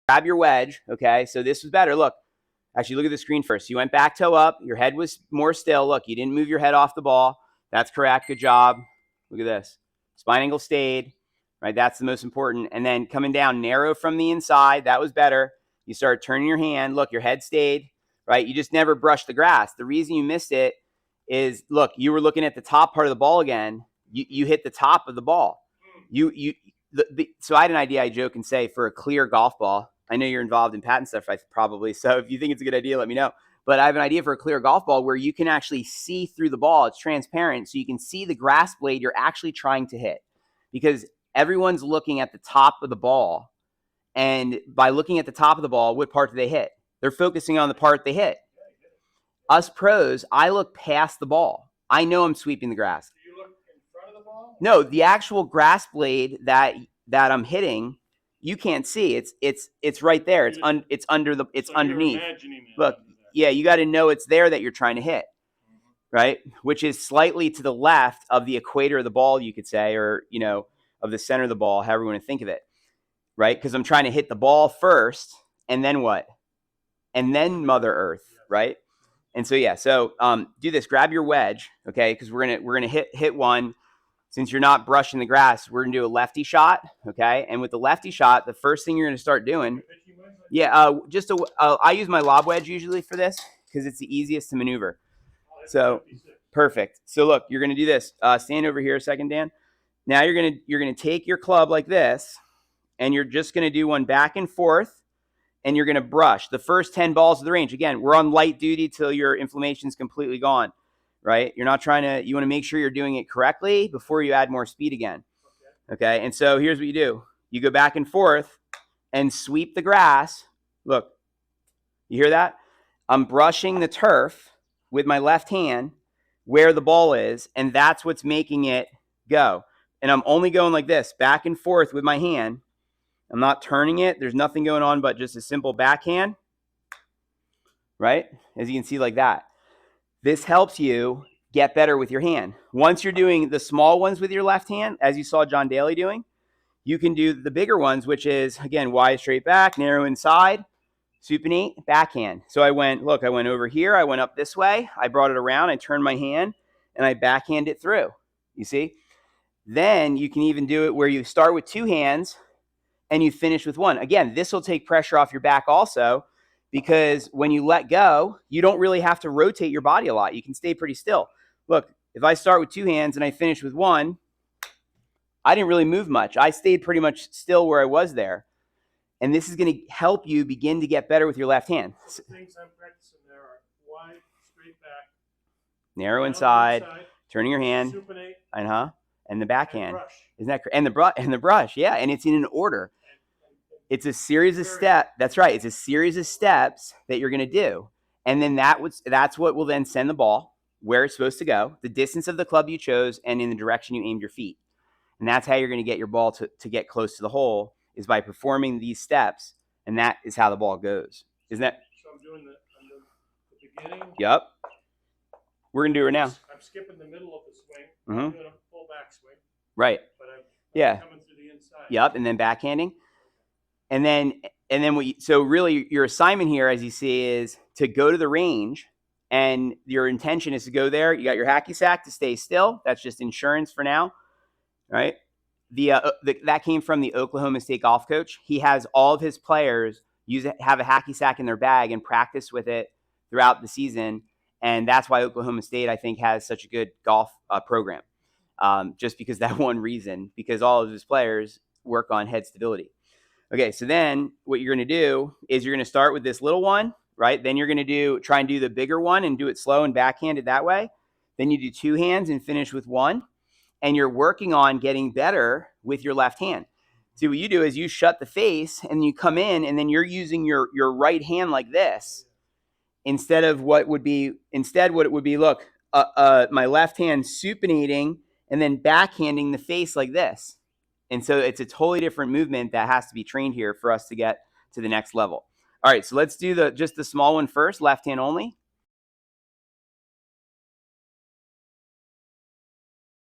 grab your wedge, okay? So this was better. Look, actually, look at the screen first. You went back toe up. Your head was more still. Look, you didn't move your head off the ball. That's correct. Good job. Look at this. Spine angle stayed, right? That's the most important. And then coming down narrow from the inside. That was better. You start turning your hand. Look, your head stayed, right? You just never brushed the grass. The reason you missed it is, look, you were looking at the top part of the ball again. You hit the top of the ball. So I had an idea. I joke and say, for a clear golf ball. I know you're involved in patent stuff, probably. So if you think it's a good idea, let me know. But I have an idea for a clear golf ball where you can actually see through the ball. It's transparent, so you can see the grass blade you're actually trying to hit. Because everyone's looking at the top of the ball. And by looking at the top of the ball, what part do they hit? They're focusing on the part they hit. Us pros, I look past the ball. I know I'm sweeping the grass. Do you look in front of the ball? No, the actual grass blade that I'm hitting, you can't see. It's right there. It's underneath. Look, yeah, you got to know it's there that you're trying to hit, right? Which is slightly to the left of the equator of the ball, you could say, or of the center of the ball, however you want to think of it, right? Because I'm trying to hit the ball first, and then what? And then Mother Earth, right? And so yeah, so do this. Grab your wedge, okay? Because we're gonna hit one. Since you're not brushing the grass, we're gonna do a lefty shot, okay? And with the lefty shot, the first thing you're gonna start doing, I use my lob wedge usually for this because it's the easiest to maneuver. So perfect. So look, you're gonna do this. Stand over here a second, Dan. Now you're gonna take your club like this, and you're just gonna do one back and forth, and you're gonna brush the first 10 balls of the range. Again, we're on light duty till your inflammation's completely gone. Right? You're not trying to, you want to make sure you're doing it correctly before you add more speed again. Okay. And so here's what you do. You go back and forth and sweep the grass. Look, you hear that? I'm brushing the turf with my left hand where the ball is, and that's what's making it go. And I'm only going like this, back and forth with my hand. I'm not turning it. There's nothing going on but just a simple backhand, right? As you can see, like that. This helps you get better with your hand. Once you're doing the small ones with your left hand, as you saw John Daly doing, you can do the bigger ones, which is, again, wide straight back, narrow inside, supinate, backhand. So I went over here. I went up this way. I brought it around. I turned my hand, and I backhand it through. You see? Then you can even do it where you start with two hands, and you finish with one. Again, this will take pressure off your back also, because when you let go, you don't really have to rotate your body a lot. You can stay pretty still. Look, if I start with two hands and I finish with one, I didn't really move much. I stayed pretty much still where I was there. And this is going to help you begin to get better with your left hand. The things I'm practicing there are wide, straight back, narrow inside, turning your hand, supinate, and the backhand. And brush. Isn't that and the brush? Yeah, and it's in an order. It's a series of steps. That's right. It's a series of steps that you're going to do. And then that's what will then send the ball where it's supposed to go, the distance of the club you chose, and in the direction you aimed your feet. And that's how you're going to get your ball to get close to the hole, is by performing these steps. And that is how the ball goes. Isn't that? So I'm doing the beginning. Yep. We're going to do it now. I'm skipping the middle of the swing. Mm-hmm. I'm doing a full back swing. Right. But I'm coming through the inside. Yep. And then backhanding. And then so really your assignment here, as you see, is to go to the range, and your intention is to go there. You got your hacky sack to stay still. That's just insurance for now, right? That came from the Oklahoma State golf coach. He has all of his players have a hacky sack in their bag and practice with it throughout the season, and that's why Oklahoma State, I think, has such a good golf program, just because that one reason, because all of his players work on head stability. Okay, so then what you're going to do is you're going to start with this little one, right? Then you're going to try and do the bigger one and do it slow and backhand it that way. Then you do two hands and finish with one. And you're working on getting better with your left hand. See, what you do is you shut the face and you come in, and then you're using your right hand like this instead what it would be, look, my left hand supinating and then backhanding the face like this. And so it's a totally different movement that has to be trained here for us to get to the next level. All right, so let's do just the small one first, left hand only.